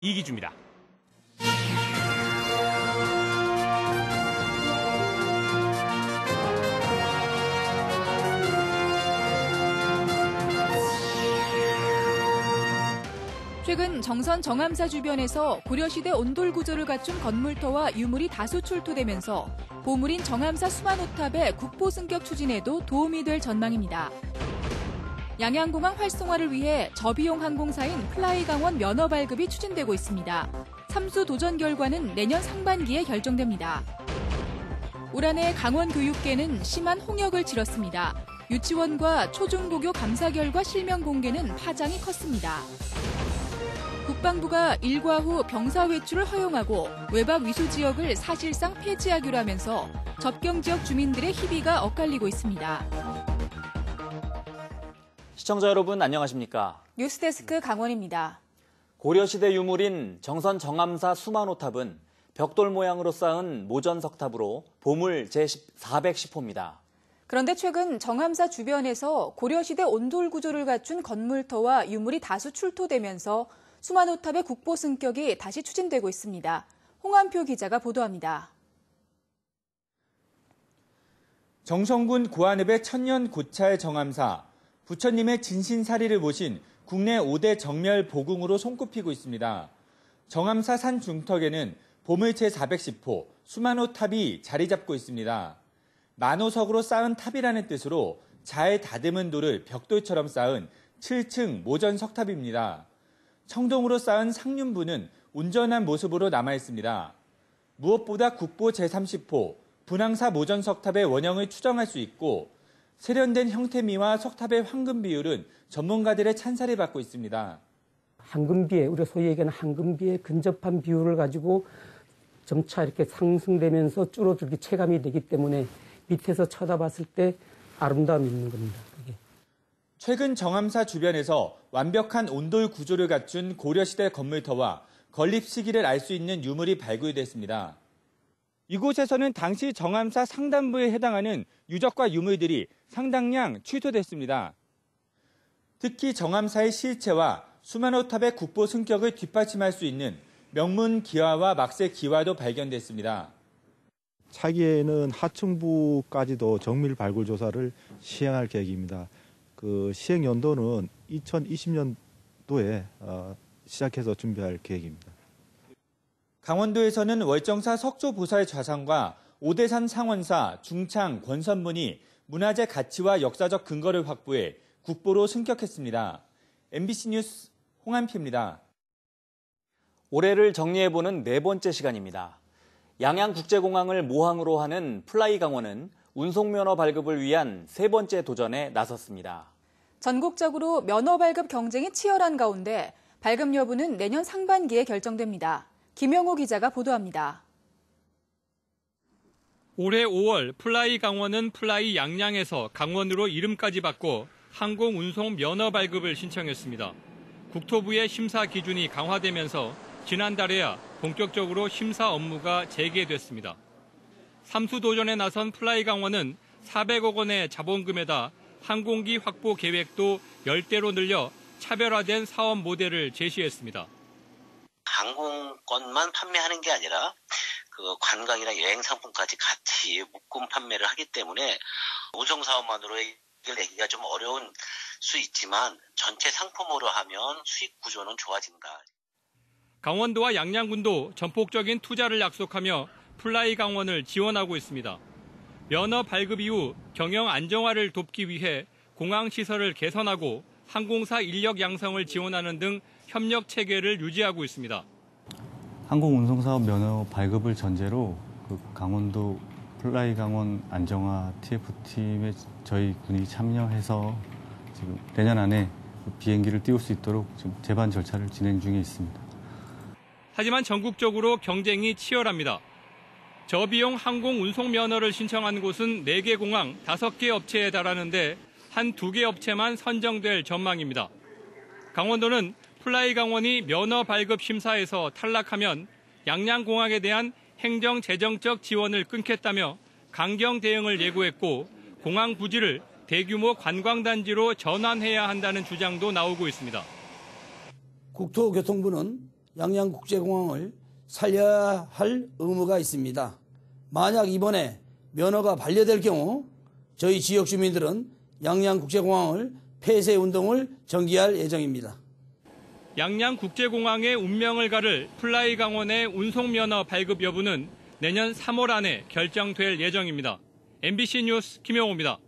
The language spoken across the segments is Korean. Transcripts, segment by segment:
이기주입니다. 최근 정선 정암사 주변에서 고려시대 온돌 구조를 갖춘 건물터와 유물이 다수 출토되면서 보물인 정암사 수만호탑의 국보 승격 추진에도 도움이 될 전망입니다. 양양공항 활성화를 위해 저비용 항공사인 플라이강원 면허 발급이 추진되고 있습니다. 삼수 도전 결과는 내년 상반기에 결정됩니다. 올 한해 강원교육계는 심한 홍역을 치렀습니다. 유치원과 초중고교 감사 결과 실명 공개는 파장이 컸습니다. 국방부가 일과 후 병사 외출을 허용하고 외박 위수 지역을 사실상 폐지하기로 하면서 접경 지역 주민들의 희비가 엇갈리고 있습니다. 시청자 여러분 안녕하십니까? 뉴스데스크 강원입니다. 고려시대 유물인 정선 정암사 수만호탑은 벽돌 모양으로 쌓은 모전석탑으로 보물 제410호입니다. 그런데 최근 정암사 주변에서 고려시대 온돌 구조를 갖춘 건물터와 유물이 다수 출토되면서 수만호탑의 국보 승격이 다시 추진되고 있습니다. 홍한표 기자가 보도합니다. 정성군 고안읍의 천년 고찰 정암사, 부처님의 진신사리를 모신 국내 5대 정멸 보궁으로 손꼽히고 있습니다. 정암사 산 중턱에는 보물 제410호 수만호탑이 자리 잡고 있습니다. 만호석으로 쌓은 탑이라는 뜻으로 잘 다듬은 돌을 벽돌처럼 쌓은 7층 모전석탑입니다. 청동으로 쌓은 상륜부는 온전한 모습으로 남아있습니다. 무엇보다 국보 제30호 분황사 모전석탑의 원형을 추정할 수 있고 세련된 형태미와 석탑의 황금 비율은 전문가들의 찬사를 받고 있습니다. 황금비에, 우리가 소위 얘기하는 황금비에 근접한 비율을 가지고 점차 이렇게 상승되면서 줄어들기 체감이 되기 때문에 밑에서 쳐다봤을 때 아름다움이 있는 겁니다. 그게. 최근 정암사 주변에서 완벽한 온돌 구조를 갖춘 고려시대 건물터와 건립 시기를 알 수 있는 유물이 발굴됐습니다. 이곳에서는 당시 정암사 상단부에 해당하는 유적과 유물들이 상당량 취소됐습니다. 특히 정암사의 실체와 수만호탑의 국보 승격을 뒷받침할 수 있는 명문 기와와 막새 기와도 발견됐습니다. 차기에는 하층부까지도 정밀 발굴 조사를 시행할 계획입니다. 그 시행 연도는 2020년도에 시작해서 준비할 계획입니다. 강원도에서는 월정사 석조보살 좌상과 오대산 상원사, 중창, 권선문이 문화재 가치와 역사적 근거를 확보해 국보로 승격했습니다. MBC 뉴스 홍한표입니다. 올해를 정리해보는 네 번째 시간입니다. 양양국제공항을 모항으로 하는 플라이강원은 운송면허 발급을 위한 세 번째 도전에 나섰습니다. 전국적으로 면허 발급 경쟁이 치열한 가운데 발급 여부는 내년 상반기에 결정됩니다. 김영호 기자가 보도합니다. 올해 5월 플라이강원은 플라이 양양에서 강원으로 이름까지 바꿔 항공운송 면허 발급을 신청했습니다. 국토부의 심사 기준이 강화되면서 지난달에야 본격적으로 심사 업무가 재개됐습니다. 삼수 도전에 나선 플라이강원은 400억 원의 자본금에다 항공기 확보 계획도 10대로 늘려 차별화된 사업 모델을 제시했습니다. 항공권만 판매하는 게 아니라 그 관광이나 여행 상품까지 같이 묶음 판매를 하기 때문에 운송 사업만으로 내기가 좀 어려운 수 있지만 전체 상품으로 하면 수익 구조는 좋아진다. 강원도와 양양군도 전폭적인 투자를 약속하며 플라이 강원을 지원하고 있습니다. 면허 발급 이후 경영 안정화를 돕기 위해 공항 시설을 개선하고 항공사 인력 양성을 지원하는 등 협력 체계를 유지하고 있습니다. 항공운송사업 면허 발급을 전제로 강원도 플라이 강원 안정화 TF팀에 저희 군이 참여해서 지금 내년 안에 비행기를 띄울 수 있도록 지금 제반 절차를 진행 중에 있습니다. 하지만 전국적으로 경쟁이 치열합니다. 저비용 항공 운송 면허를 신청한 곳은 4개 공항 5개 업체에 달하는데 한 2개 업체만 선정될 전망입니다. 강원도는 플라이 강원이 면허 발급 심사에서 탈락하면 양양공항에 대한 행정 재정적 지원을 끊겠다며 강경 대응을 예고했고 공항 부지를 대규모 관광단지로 전환해야 한다는 주장도 나오고 있습니다. 국토교통부는 양양국제공항을 살려야 할 의무가 있습니다. 만약 이번에 면허가 반려될 경우 저희 지역 주민들은 양양국제공항을 폐쇄 운동을 전개할 예정입니다. 양양국제공항의 운명을 가를 플라이 강원의 운송면허 발급 여부는 내년 3월 안에 결정될 예정입니다. MBC 뉴스 김영호입니다.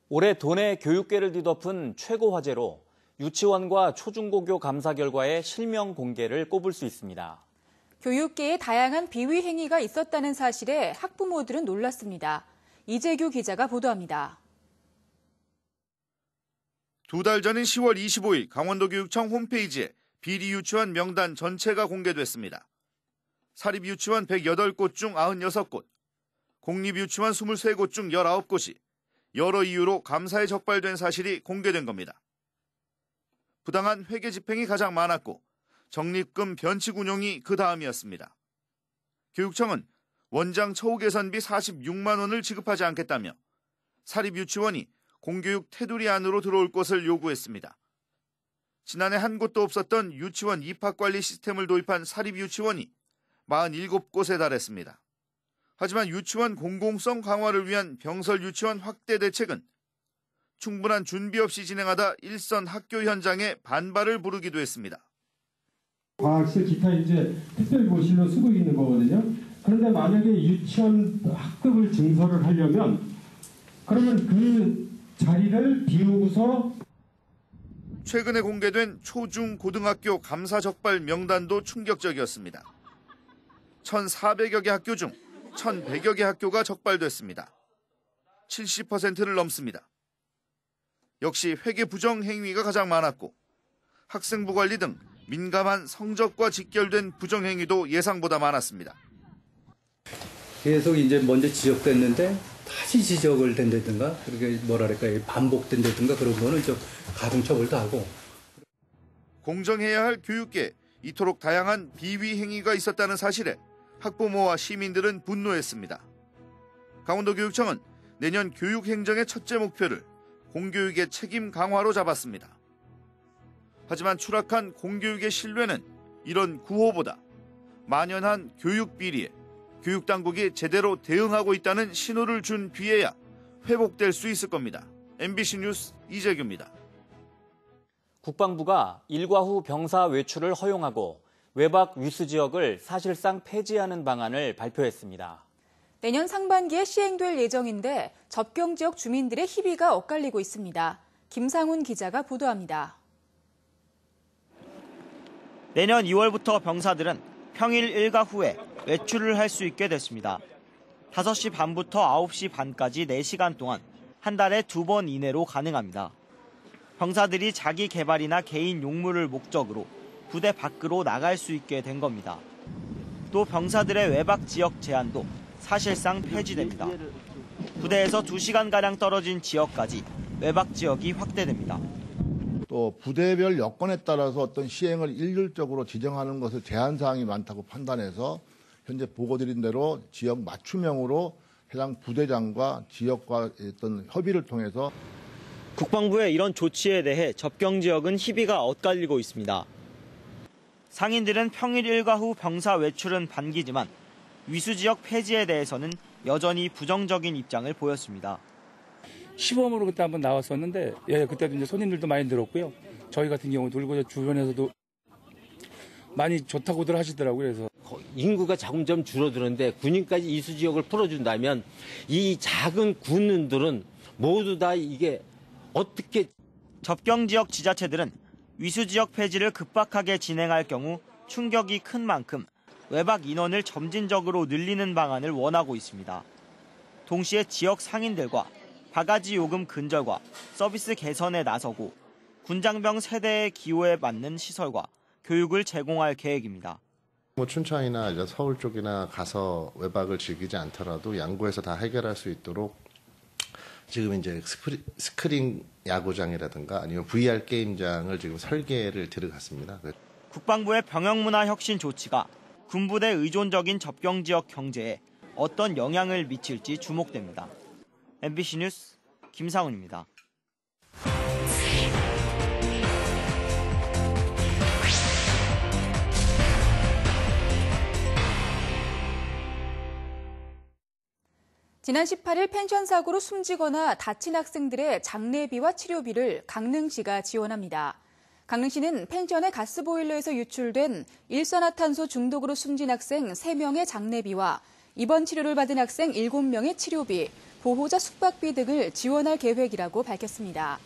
올해 도내 교육계를 뒤덮은 최고 화제로 유치원과 초중고교 감사 결과의 실명 공개를 꼽을 수 있습니다. 교육계에 다양한 비위 행위가 있었다는 사실에 학부모들은 놀랐습니다. 이재규 기자가 보도합니다. 2달 전인 10월 25일 강원도교육청 홈페이지에 비리 유치원 명단 전체가 공개됐습니다. 사립유치원 108곳 중 96곳, 공립유치원 23곳 중 19곳이 여러 이유로 감사에 적발된 사실이 공개된 겁니다. 부당한 회계 집행이 가장 많았고 적립금 변칙 운용이 그 다음이었습니다. 교육청은 원장 처우 개선비 46만 원을 지급하지 않겠다며 사립유치원이 공교육 테두리 안으로 들어올 것을 요구했습니다. 지난해 한 곳도 없었던 유치원 입학관리 시스템을 도입한 사립유치원이 47곳에 달했습니다. 하지만 유치원 공공성 강화를 위한 병설 유치원 확대 대책은 충분한 준비 없이 진행하다 일선 학교 현장에 반발을 부르기도 했습니다. 과학실 기타 이제 특별고실로 쓰고 있는 거거든요. 그런데 만약에 유치원 학급을 증설을 하려면 그러면 그 자리를 비우고서 최근에 공개된 초중 고등학교 감사 적발 명단도 충격적이었습니다. 1,400여 개 학교 중 1,100여 개 학교가 적발됐습니다. 70%를 넘습니다. 역시 회계 부정 행위가 가장 많았고 학생부 관리 등 민감한 성적과 직결된 부정 행위도 예상보다 많았습니다. 계속 이제 먼저 지적됐는데 다시 지적을 된다든가 그렇게 반복된다든가 그런 거는 좀 가중처벌도 하고. 공정해야 할 교육계에 이토록 다양한 비위 행위가 있었다는 사실에 학부모와 시민들은 분노했습니다. 강원도교육청은 내년 교육행정의 첫째 목표를 공교육의 책임 강화로 잡았습니다. 하지만 추락한 공교육의 신뢰는 이런 구호보다 만연한 교육 비리에 교육당국이 제대로 대응하고 있다는 신호를 준 뒤에야 회복될 수 있을 겁니다. MBC 뉴스 이재규입니다. 국방부가 일과 후 병사 외출을 허용하고 외박 위수 지역을 사실상 폐지하는 방안을 발표했습니다. 내년 상반기에 시행될 예정인데 접경 지역 주민들의 희비가 엇갈리고 있습니다. 김상훈 기자가 보도합니다. 내년 2월부터 병사들은 평일 일과 후에 외출을 할 수 있게 됐습니다. 5시 반부터 9시 반까지 4시간 동안 한 달에 2번 이내로 가능합니다. 병사들이 자기 개발이나 개인 용무를 목적으로 부대 밖으로 나갈 수 있게 된 겁니다. 또 병사들의 외박 지역 제한도 사실상 폐지됩니다. 부대에서 2시간가량 떨어진 지역까지 외박 지역이 확대됩니다. 또 부대별 여건에 따라서 어떤 시행을 일률적으로 지정하는 것을 제한 사항이 많다고 판단해서 현재 보고드린 대로 지역 맞춤형으로 해당 부대장과 지역과 어떤 협의를 통해서 국방부의 이런 조치에 대해 접경 지역은 희비가 엇갈리고 있습니다. 상인들은 평일 일과 후 병사 외출은 반기지만 위수 지역 폐지에 대해서는 여전히 부정적인 입장을 보였습니다. 시범으로 그때 한번 나왔었는데 그때도 이제 손님들도 많이 늘었고요. 저희 같은 경우도 그리고 주변에서도 많이 좋다고들 하시더라고요. 그래서 인구가 점점 줄어드는데 군인까지 이수 지역을 풀어준다면 이 작은 군인들은 모두 다 이게 어떻게 접경 지역 지자체들은 위수 지역 폐지를 급박하게 진행할 경우 충격이 큰 만큼 외박 인원을 점진적으로 늘리는 방안을 원하고 있습니다. 동시에 지역 상인들과 바가지 요금 근절과 서비스 개선에 나서고 군장병 세대의 기호에 맞는 시설과 교육을 제공할 계획입니다. 춘천이나 이제 서울 쪽이나 가서 외박을 즐기지 않더라도 양구에서 다 해결할 수 있도록 지금 이제 스크린 야구장이라든가 아니면 VR 게임장을 지금 설계를 들어갔습니다. 국방부의 병역문화 혁신 조치가 군부대 의존적인 접경 지역 경제에 어떤 영향을 미칠지 주목됩니다. MBC 뉴스 김상훈입니다. 지난 18일 펜션 사고로 숨지거나 다친 학생들의 장례비와 치료비를 강릉시가 지원합니다. 강릉시는 펜션의 가스보일러에서 유출된 일산화탄소 중독으로 숨진 학생 3명의 장례비와 입원 치료를 받은 학생 7명의 치료비, 보호자 숙박비 등을 지원할 계획이라고 밝혔습니다.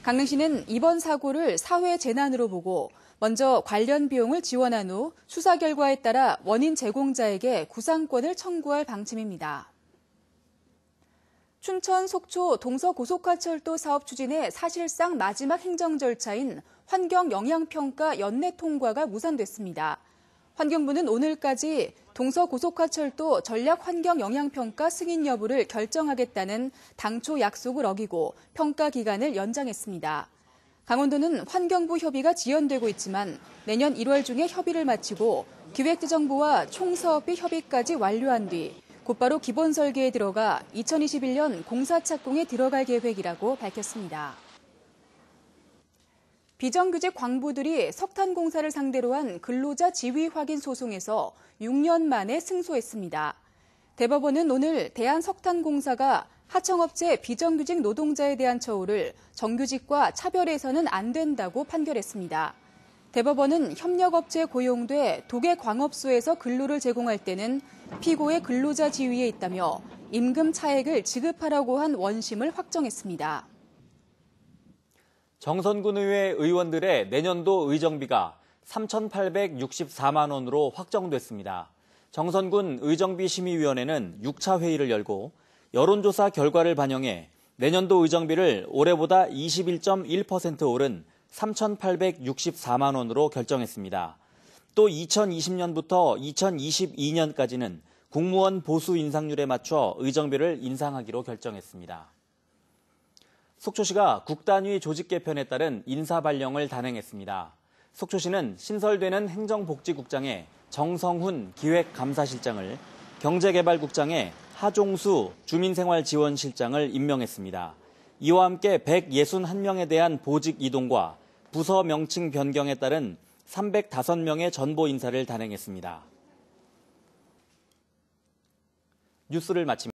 강릉시는 이번 사고를 사회 재난으로 보고 먼저 관련 비용을 지원한 후 수사 결과에 따라 원인 제공자에게 구상권을 청구할 방침입니다. 춘천 속초 동서고속화철도 사업 추진의 사실상 마지막 행정 절차인 환경영향평가 연내 통과가 무산됐습니다. 환경부는 오늘까지 동서고속화철도 전략환경영향평가 승인 여부를 결정하겠다는 당초 약속을 어기고 평가 기간을 연장했습니다. 강원도는 환경부 협의가 지연되고 있지만 내년 1월 중에 협의를 마치고 기획재정부와 총사업비 협의까지 완료한 뒤 곧바로 기본 설계에 들어가 2021년 공사 착공에 들어갈 계획이라고 밝혔습니다. 비정규직 광부들이 석탄 공사를 상대로 한 근로자 지위 확인 소송에서 6년 만에 승소했습니다. 대법원은 오늘 대한석탄공사가 하청업체 비정규직 노동자에 대한 처우를 정규직과 차별해서는 안 된다고 판결했습니다. 대법원은 협력업체에 고용돼 도계광업소에서 근로를 제공할 때는 피고의 근로자 지위에 있다며 임금 차액을 지급하라고 한 원심을 확정했습니다. 정선군 의회 의원들의 내년도 의정비가 3,864만 원으로 확정됐습니다. 정선군 의정비심의위원회는 6차 회의를 열고 여론조사 결과를 반영해 내년도 의정비를 올해보다 21.1% 오른 3,864만 원으로 결정했습니다. 또 2020년부터 2022년까지는 공무원 보수 인상률에 맞춰 의정비를 인상하기로 결정했습니다. 속초시가 국단위 조직 개편에 따른 인사 발령을 단행했습니다. 속초시는 신설되는 행정복지국장에 정성훈 기획감사실장을, 경제개발국장에 하종수 주민생활지원실장을 임명했습니다. 이와 함께 161명에 대한 보직 이동과 부서 명칭 변경에 따른 305명의 전보 인사를 단행했습니다. 뉴스를 마칩니다.